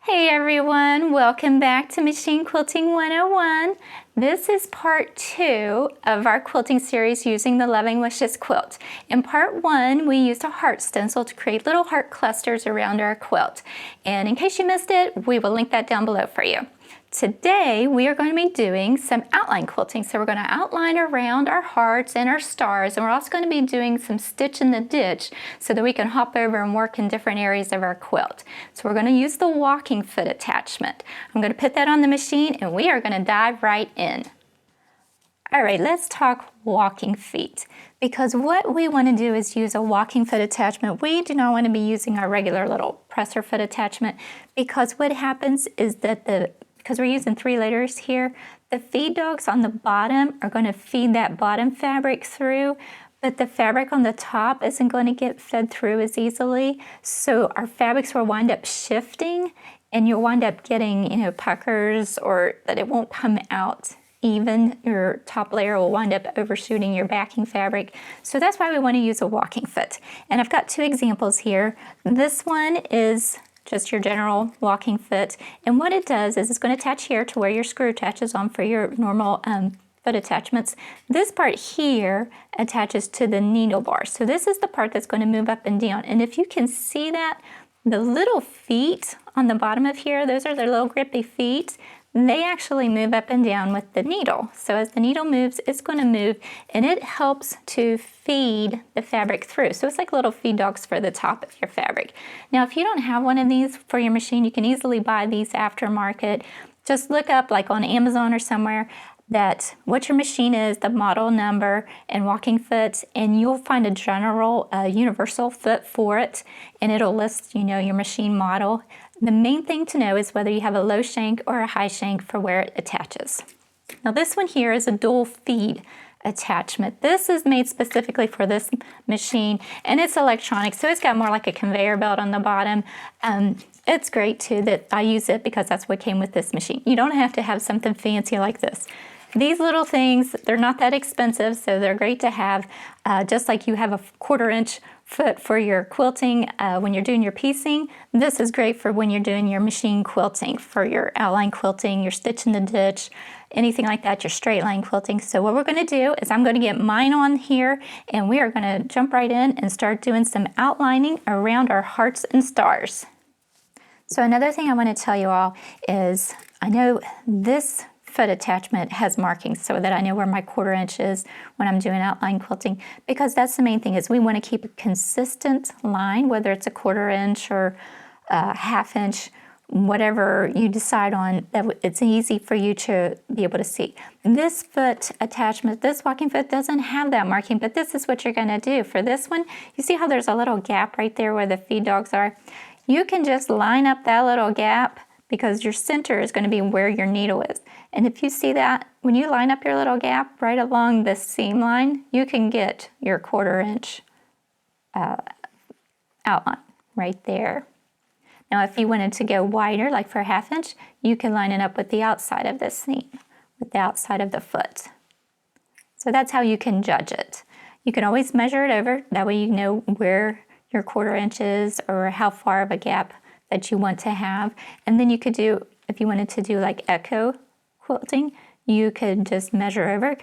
Hey everyone, welcome back to Machine Quilting 101. This is part 2 of our quilting series using the Loving Wishes quilt. In part 1, we used a heart stencil to create little heart clusters around our quilt. And in case you missed it, we will link that down below for you. Today, we are going to be doing some outline quilting. So we're going to outline around our hearts and our stars, and we're also going to be doing some stitch in the ditch so that we can hop over and work in different areas of our quilt. So we're going to use the walking foot attachment. I'm going to put that on the machine and we are going to dive right in. All right, let's talk walking feet, because what we want to do is use a walking foot attachment. We do not want to be using our regular little presser foot attachment, because what happens is that because we're using 3 layers here, the feed dogs on the bottom are going to feed that bottom fabric through, but the fabric on the top isn't going to get fed through as easily. So our fabrics will wind up shifting and you'll wind up getting, puckers, or that it won't come out even. Your top layer will wind up overshooting your backing fabric. So that's why we want to use a walking foot. And I've got 2 examples here. This one is just your general walking foot, and what it does is it's going to attach here to where your screw attaches on for your normal foot attachments. This part here attaches to the needle bar, so this is the part that's going to move up and down. And if you can see that, the little feet on the bottom of here, those are their little grippy feet. They actually move up and down with the needle. So as the needle moves, it's going to move, and it helps to feed the fabric through. So it's like little feed dogs for the top of your fabric. Now, if you don't have one of these for your machine, you can easily buy these aftermarket. Just look up, like on Amazon or somewhere, that what your machine is, the model number, and walking foot, and you'll find a general universal foot for it, and it'll list, your machine model. The main thing to know is whether you have a low shank or a high shank for where it attaches. Now this one here is a dual feed attachment. This is made specifically for this machine, and it's electronic, so it's got more like a conveyor belt on the bottom. It's great too that I use it because that's what came with this machine. You don't have to have something fancy like this. These little things, they're not that expensive, so they're great to have. Just like you have a 1/4 inch foot for your quilting when you're doing your piecing, this is great for when you're doing your machine quilting, for your outline quilting, your stitch in the ditch, anything like that, your straight line quilting. So what we're going to do is I'm going to get mine on here, and we are going to jump right in and start doing some outlining around our hearts and stars. So another thing I want to tell you all is, I know this foot attachment has markings so that I know where my 1/4 inch is when I'm doing outline quilting, because that's the main thing, is we want to keep a consistent line, whether it's a 1/4 inch or a 1/2 inch, whatever you decide on, that it's easy for you to be able to see. This foot attachment, this walking foot, doesn't have that marking, but this is what you're going to do. For this one, you see how there's a little gap right there where the feed dogs are? You can just line up that little gap, because your center is going to be where your needle is. And if you see that, when you line up your little gap right along the seam line, you can get your 1/4 inch outline right there. Now, if you wanted to go wider, like for a 1/2 inch, you can line it up with the outside of the seam, with the outside of the foot. So that's how you can judge it. You can always measure it over, that way you know where your 1/4 inch is, or how far of a gap that you want to have. And then you could do, if you wanted to do like echo quilting, you could just measure over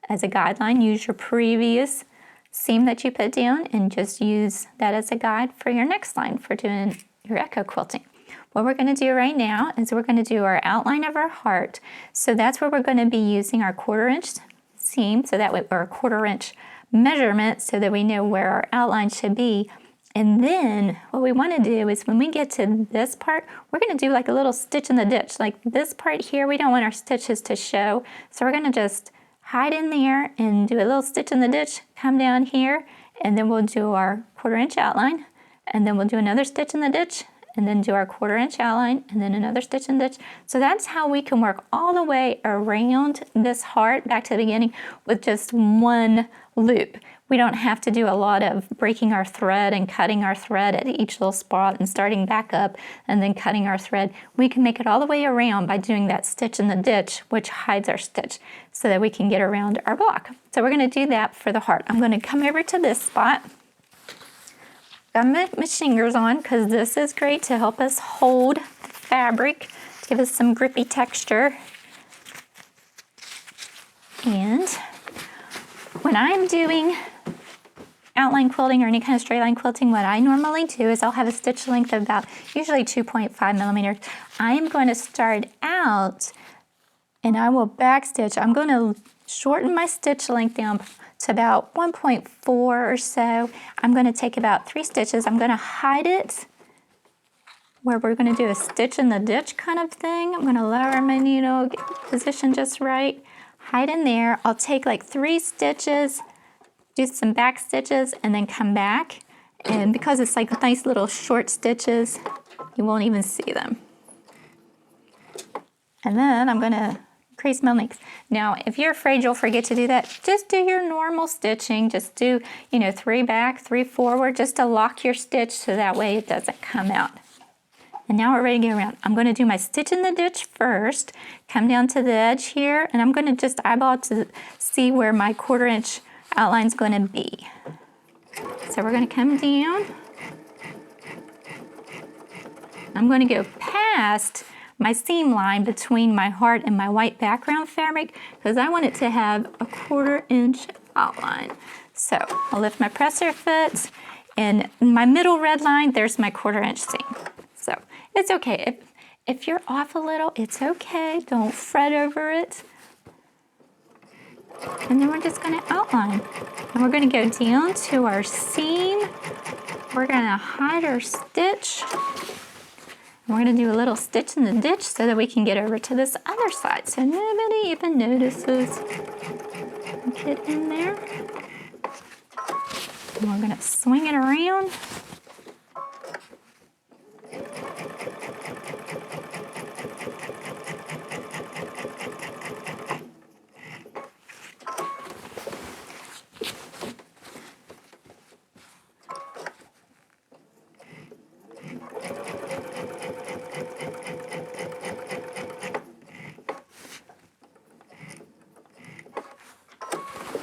as a guideline, use your previous seam that you put down, and just use that as a guide for your next line for doing your echo quilting. What we're going to do right now is we're going to do our outline of our heart. So that's where we're going to be using our 1/4 inch seam, so that way, or a 1/4 inch measurement, so that we know where our outline should be. And then what we want to do is, when we get to this part, we're going to do like a little stitch in the ditch. Like this part here, we don't want our stitches to show. So we're going to just hide in there and do a little stitch in the ditch, come down here, and then we'll do our 1/4 inch outline. And then we'll do another stitch in the ditch, and then do our 1/4 inch outline, and then another stitch in the ditch. So that's how we can work all the way around this heart back to the beginning with just one loop. We don't have to do a lot of breaking our thread and cutting our thread at each little spot and starting back up and then cutting our thread. We can make it all the way around by doing that stitch in the ditch, which hides our stitch, so that we can get around our block. So we're going to do that for the heart. I'm going to come over to this spot. Got my machine gears on, because this is great to help us hold fabric to give us some grippy texture. And when I'm doing outline quilting or any kind of straight line quilting, what I normally do is I'll have a stitch length of about usually 2.5 millimeters. I am going to start out and I will backstitch. I'm going to shorten my stitch length down to about 1.4 or so. I'm going to take about 3 stitches. I'm going to hide it where we're going to do a stitch in the ditch kind of thing. I'm going to lower my needle, get the position just right, hide in there. I'll take like 3 stitches, do some back stitches, and then come back. And because it's like nice little short stitches, you won't even see them. And then I'm going to increase my length. Now, if you're afraid you'll forget to do that, just do your normal stitching. Just do, 3 back, 3 forward, just to lock your stitch so that way it doesn't come out. And now we're ready to go around. I'm going to do my stitch in the ditch first, come down to the edge here, and I'm going to just eyeball to see where my 1/4 inch outline is going to be. So we're going to come down. I'm going to go past my seam line between my heart and my white background fabric because I want it to have a 1/4 inch outline. So I'll lift my presser foot, and in my middle red line, there's my 1/4 inch seam. So it's okay. If you're off a little, it's okay. Don't fret over it. And then we're just going to outline. And we're going to go down to our seam. We're going to hide our stitch. We're going to do a little stitch in the ditch so that we can get over to this other side so nobody even notices. Get in there. And we're going to swing it around.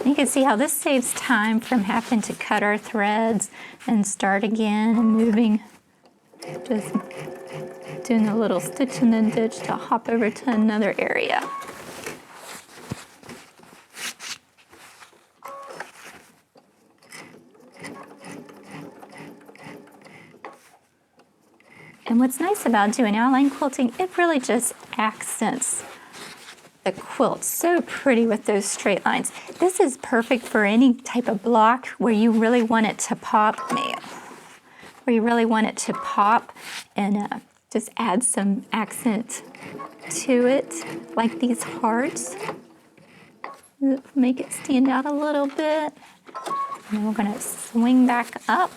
You can see how this saves time from having to cut our threads and start again and moving. Just doing a little stitch in the ditch to hop over to another area. And what's nice about doing outline quilting, it really just accents the quilt so pretty with those straight lines. This is perfect for any type of block where you really want it to pop, and just add some accent to it, like these hearts. Make it stand out a little bit. And then we're going to swing back up.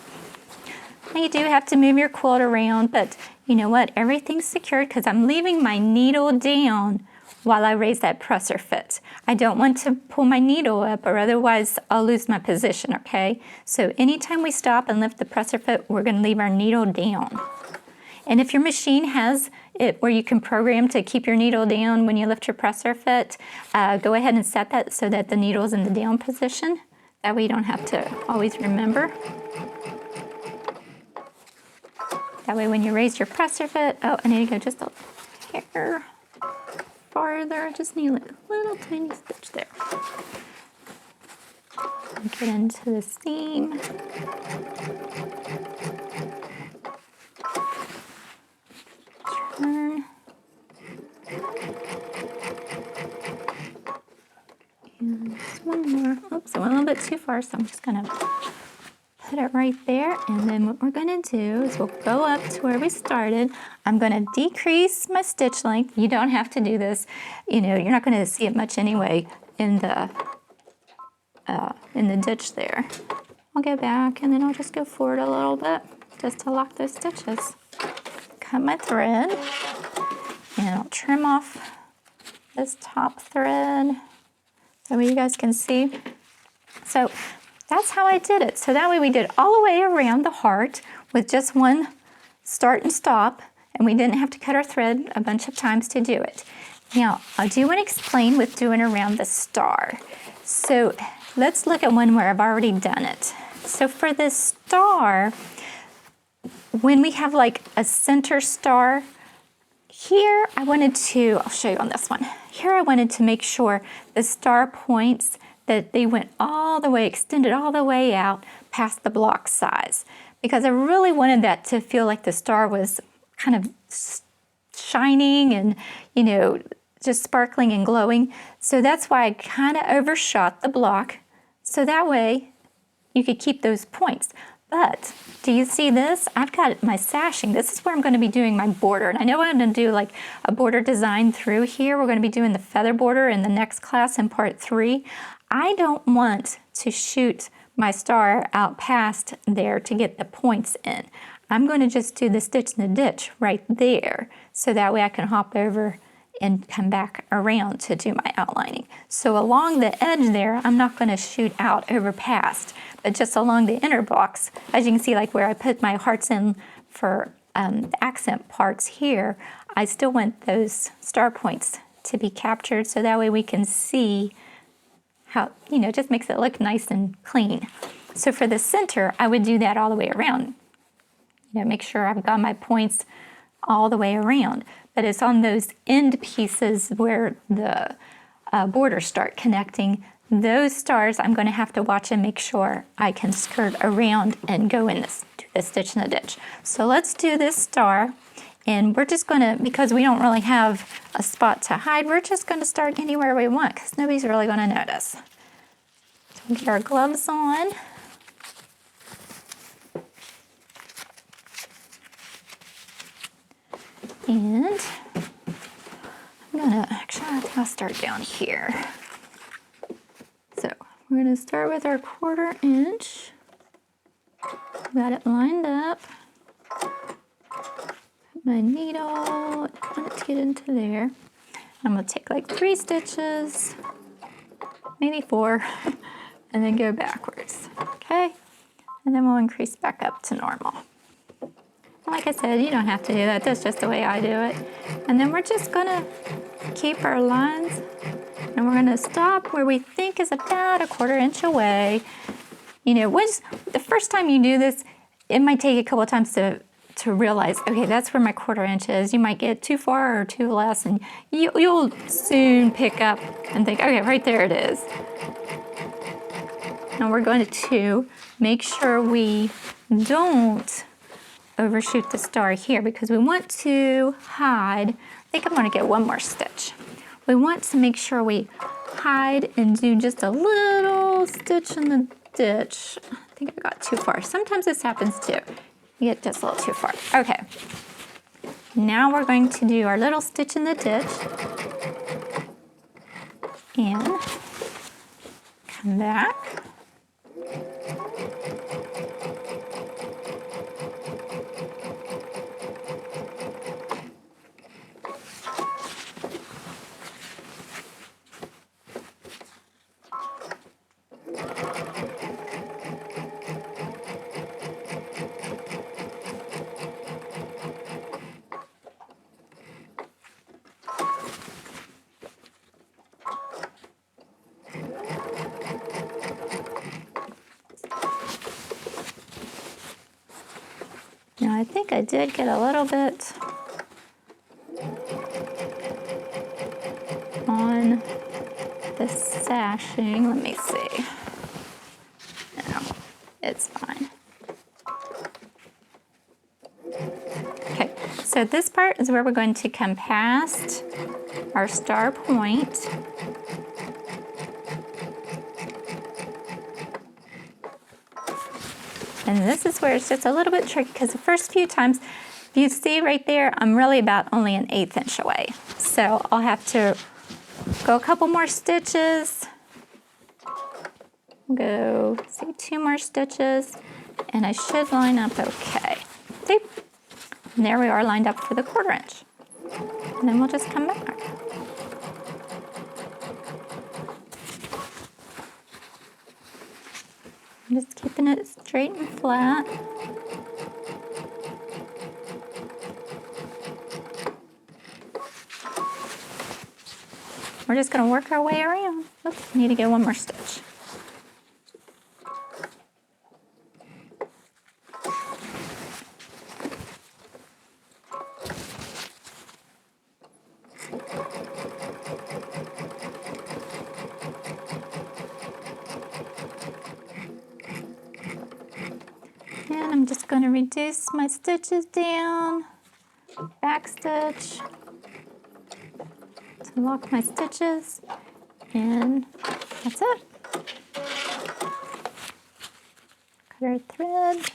Now you do have to move your quilt around, but you know what? Everything's secured because I'm leaving my needle down while I raise that presser foot. I don't want to pull my needle up or otherwise I'll lose my position, okay? So anytime we stop and lift the presser foot, we're going to leave our needle down. And if your machine has it where you can program to keep your needle down when you lift your presser foot, go ahead and set that so that the needle's in the down position. That way you don't have to always remember. That way when you raise your presser foot, oh, I need to go just a hair farther. I just need a little tiny stitch there. Get into the seam. Turn. And just one more. Oops, I went a little bit too far, so I'm just going to put it right there. And then what we're going to do is we'll go up to where we started. I'm going to decrease my stitch length. You don't have to do this. You're not going to see it much anyway in the ditch there. I'll go back and then I'll just go forward a little bit just to lock those stitches. Cut my thread and I'll trim off this top thread so you guys can see. So that's how I did it. So that way we did all the way around the heart with just one start and stop, and we didn't have to cut our thread a bunch of times to do it. Now, I do want to explain with doing around the star. So let's look at one where I've already done it. So for this star, when we have like a center star, Here I wanted to, I'll show you on this one. Here I wanted to make sure the star points that they went all the way, extended all the way out past the block size, because I really wanted that to feel like the star was kind of shining and, you know, just sparkling and glowing. So that's why I kind of overshot the block, so that way you could keep those points. But do you see this? I've got my sashing. This is where I'm going to be doing my border. And I know I'm going to do like a border design through here. We're going to be doing the feather border in the next class in part 3. I don't want to shoot my star out past there to get the points in. I'm going to just do the stitch in the ditch right there, so that way I can hop over and come back around to do my outlining. So along the edge there, I'm not going to shoot out over past, but just along the inner blocks, as you can see, like where I put my hearts in for the accent parts here, I still want those star points to be captured, so that way we can see how, you know, it just makes it look nice and clean. So for the center, I would do that all the way around. You know, make sure I've got my points all the way around. But it's on those end pieces where the borders start connecting. Those stars I'm going to have to watch and make sure I can skirt around and go in this, do the stitch in the ditch. So let's do this star, and we're just going to, because we don't really have a spot to hide, we're just going to start anywhere we want because nobody's really going to notice. So we'll get our gloves on. And I'm gonna, actually I think I'll start down here. So we're gonna start with our 1/4 inch. Got it lined up. Put my needle, I want it to get into there. I'm gonna take like 3 stitches, maybe 4, and then go backwards, okay? And then we'll increase back up to normal. Like I said, you don't have to do that. That's just the way I do it. And then we're just gonna keep our lines, and we're gonna stop where we think is about a 1/4 inch away. You know, the first time you do this, it might take a couple of times to realize, okay, that's where my 1/4 inch is. You might get too far or too less, and you'll soon pick up and think, okay, right there it is. Now we're going to make sure we don't overshoot the star here, because we want to hide. I think I'm going to get one more stitch. We want to make sure we hide and do just a little stitch in the ditch. I think I got too far. Sometimes this happens too. You get just a little too far. Okay. Now we're going to do our little stitch in the ditch and come back. Now I think I did get a little bit on the sashing. Let me see. No, it's fine. Okay, so this part is where we're going to come past our star point. And this is where it's just a little bit tricky, because the first few times, if you see right there, I'm really about only an 1/8 inch away. So I'll have to go a couple more stitches, go, see, 2 more stitches, and I should line up okay. See? And there we are, lined up for the 1/4 inch. And then we'll just come back. I'm just keeping it straight and flat. We're just going to work our way around. Oops, need to get one more stitch. going to reduce my stitches down, back stitch to lock my stitches, and that's it. Cut our thread.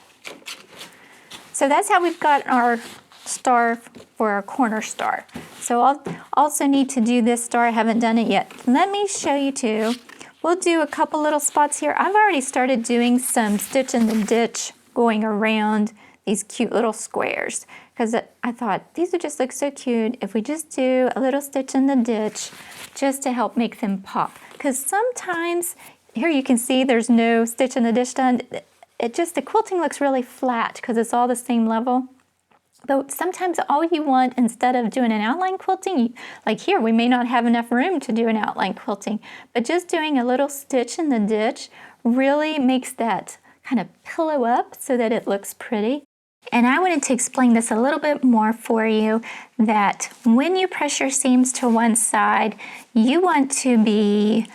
So that's how we've got our star for our corner star. So I'll also need to do this star. I haven't done it yet. Let me show you too. We'll do a couple little spots here. I've already started doing some stitch in the ditch going around these cute little squares because I thought these would just look so cute if we just do a little stitch in the ditch just to help make them pop. Because sometimes, here you can see there's no stitch in the ditch done. The quilting looks really flat because it's all the same level. Though sometimes all you want, instead of doing an outline quilting, like here, we may not have enough room to do an outline quilting, but just doing a little stitch in the ditch really makes that kind of pillow up so that it looks pretty. And I wanted to explain this a little bit more for you, that when you press your seams to one side, you want to be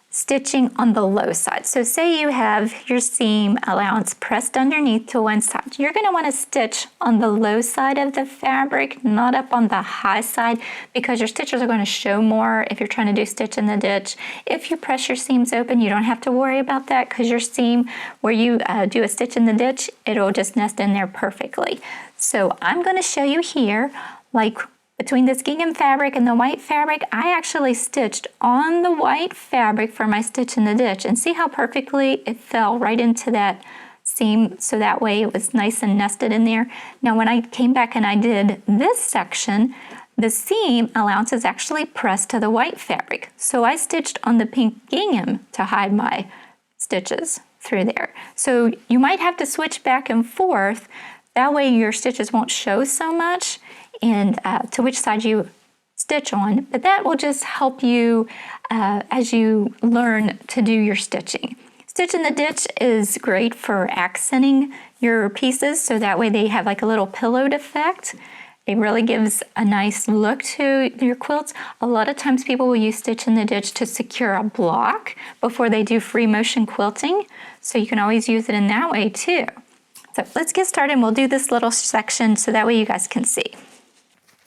stitching on the low side. So say you have your seam allowance pressed underneath to one side. You're going to want to stitch on the low side of the fabric, not up on the high side, because your stitches are going to show more if you're trying to do stitch in the ditch. If you press your seams open, you don't have to worry about that because your seam, where you do a stitch in the ditch, it'll just nest in there perfectly. So I'm going to show you here, like between this gingham fabric and the white fabric, I actually stitched on the white fabric for my stitch in the ditch, and see how perfectly it fell right into that seam, so that way it was nice and nested in there. Now when I came back and I did this section, the seam allowance is actually pressed to the white fabric. So I stitched on the pink gingham to hide my stitches through there. So you might have to switch back and forth, that way your stitches won't show so much, and to which side you stitch on, but that will just help you as you learn to do your stitching. Stitch in the ditch is great for accenting your pieces, so that way they have like a little pillowed effect. It really gives a nice look to your quilts. A lot of times people will use stitch in the ditch to secure a block before they do free motion quilting, so you can always use it in that way too. So let's get started, and we'll do this little section so that way you guys can see.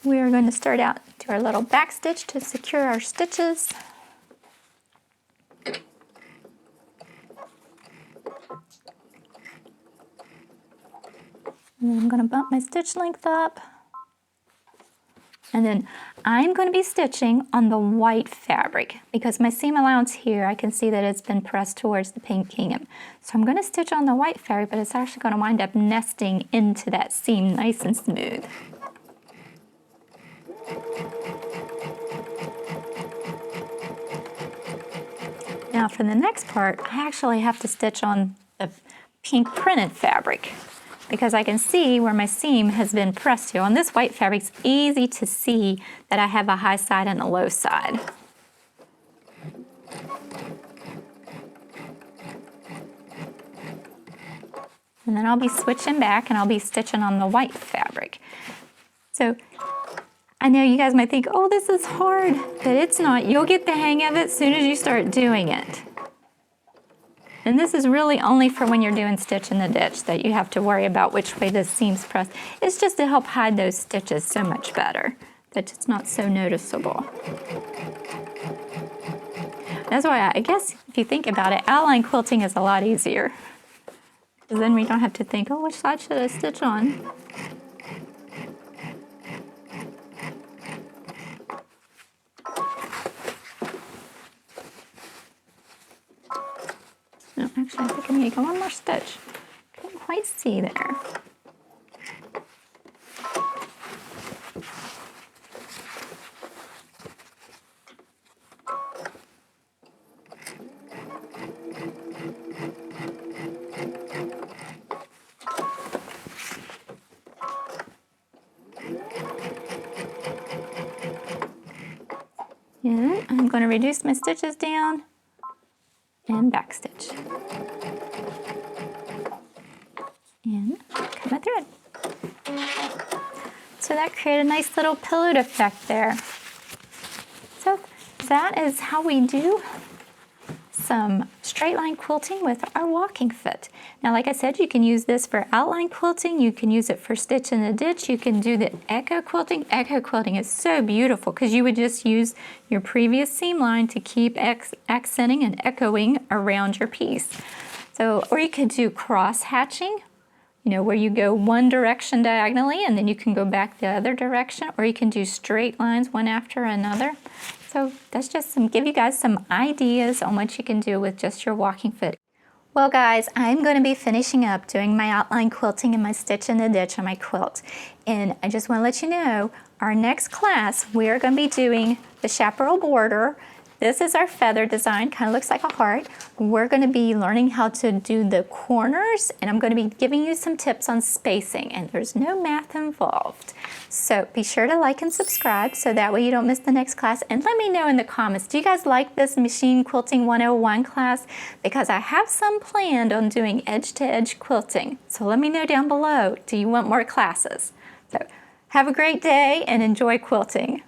We are going to start out, do our little back stitch to secure our stitches. And then I'm going to bump my stitch length up. And then I'm going to be stitching on the white fabric because my seam allowance here, I can see that it's been pressed towards the pink gingham. So I'm going to stitch on the white fabric, but it's actually going to wind up nesting into that seam nice and smooth. Now for the next part, I actually have to stitch on the pink printed fabric because I can see where my seam has been pressed to. On this white fabric, it's easy to see that I have a high side and a low side. And then I'll be switching back and I'll be stitching on the white fabric. So I know you guys might think, oh, this is hard, but it's not. You'll get the hang of it as soon as you start doing it. And this is really only for when you're doing stitch in the ditch that you have to worry about which way the seam's pressed. It's just to help hide those stitches so much better, that it's not so noticeable. That's why I guess if you think about it, outline quilting is a lot easier. Because then we don't have to think, oh, which side should I stitch on? No, actually, I think I need to go one more stitch. Couldn't quite see there. And I'm going to reduce my stitches down and back stitch. And cut my thread. So that created a nice little pillowed effect there. So that is how we do some straight line quilting with our walking foot. Now, like I said, you can use this for outline quilting. You can use it for stitch in a ditch. You can do the echo quilting. Echo quilting is so beautiful because you would just use your previous seam line to keep accenting and echoing around your piece. So, or you could do cross hatching, you know, where you go one direction diagonally and then you can go back the other direction, or you can do straight lines one after another. So that's just give you guys some ideas on what you can do with just your walking foot. Well guys, I'm going to be finishing up doing my outline quilting and my stitch in the ditch on my quilt. And I just want to let you know, our next class, we're going to be doing the chaparral border. This is our feather design, kind of looks like a heart. We're going to be learning how to do the corners, and I'm going to be giving you some tips on spacing, and there's no math involved. So be sure to like and subscribe so that way you don't miss the next class. And let me know in the comments, do you guys like this Machine Quilting 101 class? Because I have some planned on doing edge-to-edge quilting. So let me know down below, do you want more classes? So have a great day and enjoy quilting.